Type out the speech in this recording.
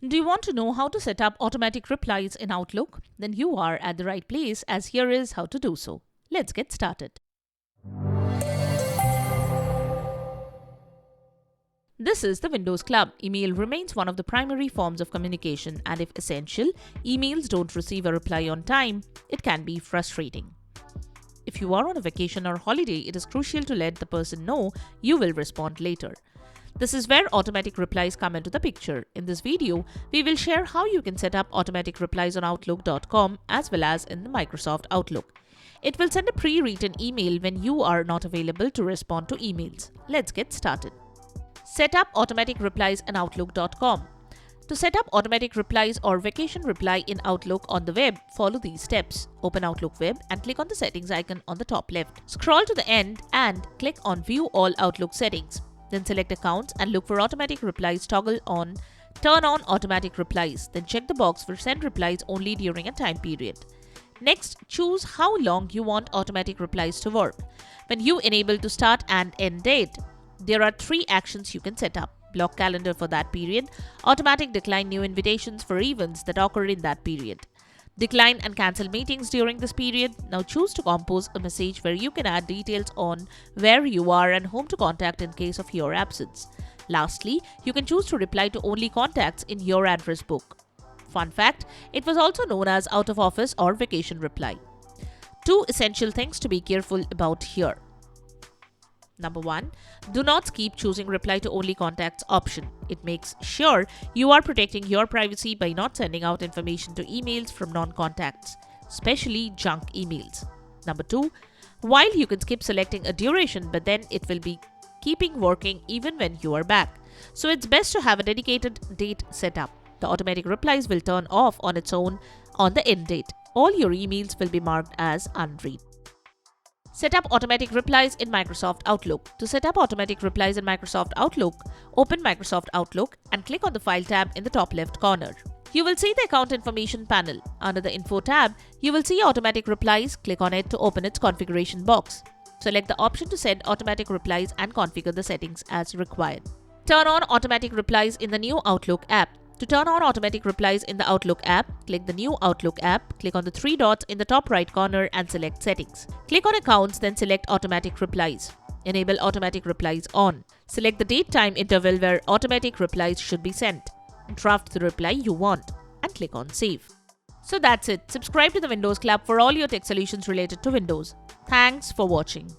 Do you want to know how to set up automatic replies in Outlook? Then you are at the right place, as here is how to do so. Let's get started. This is the Windows Club. Email remains one of the primary forms of communication, and if essential, emails don't receive a reply on time, it can be frustrating. If you are on a vacation or holiday, it is crucial to let the person know you will respond later. This is where automatic replies come into the picture. In this video, we will share how you can set up automatic replies on Outlook.com as well as in the Microsoft Outlook. It will send a pre-written email when you are not available to respond to emails. Let's get started. Set up automatic replies in Outlook.com. To set up automatic replies or vacation reply in Outlook on the web, follow these steps. Open Outlook web and click on the settings icon on the top left. Scroll to the end and click on View All Outlook Settings. Then select Accounts and look for Automatic Replies toggle on. Turn on Automatic Replies. Then check the box for Send Replies only during a time period. Next, choose how long you want automatic replies to work. When you enable to start and end date, there are 3 actions you can set up. Block calendar for that period. Automatic decline new invitations for events that occur in that period. Decline and cancel meetings during this period. Now choose to compose a message where you can add details on where you are and whom to contact in case of your absence. Lastly, you can choose to reply to only contacts in your address book. Fun fact, it was also known as out of office or vacation reply. 2 essential things to be careful about here. Number 1, do not keep choosing reply to only contacts option. It makes sure you are protecting your privacy by not sending out information to emails from non-contacts, especially junk emails. Number 2, while you can skip selecting a duration, but then it will be keeping working even when you are back. So it's best to have a dedicated date set up. The automatic replies will turn off on its own on the end date. All your emails will be marked as unread. Set up automatic replies in Microsoft Outlook. To set up automatic replies in Microsoft Outlook, open Microsoft Outlook and click on the File tab in the top left corner. You will see the Account Information panel. Under the Info tab, you will see Automatic Replies. Click on it to open its configuration box. Select the option to send automatic replies and configure the settings as required. Turn on automatic replies in the new Outlook app. To turn on automatic replies in the Outlook app, click the new Outlook app, click on the 3 dots in the top right corner and select Settings. Click on Accounts, then select Automatic Replies. Enable Automatic Replies on. Select the date-time interval where automatic replies should be sent. Draft the reply you want and click on Save. So that's it. Subscribe to the Windows Club for all your tech solutions related to Windows. Thanks for watching.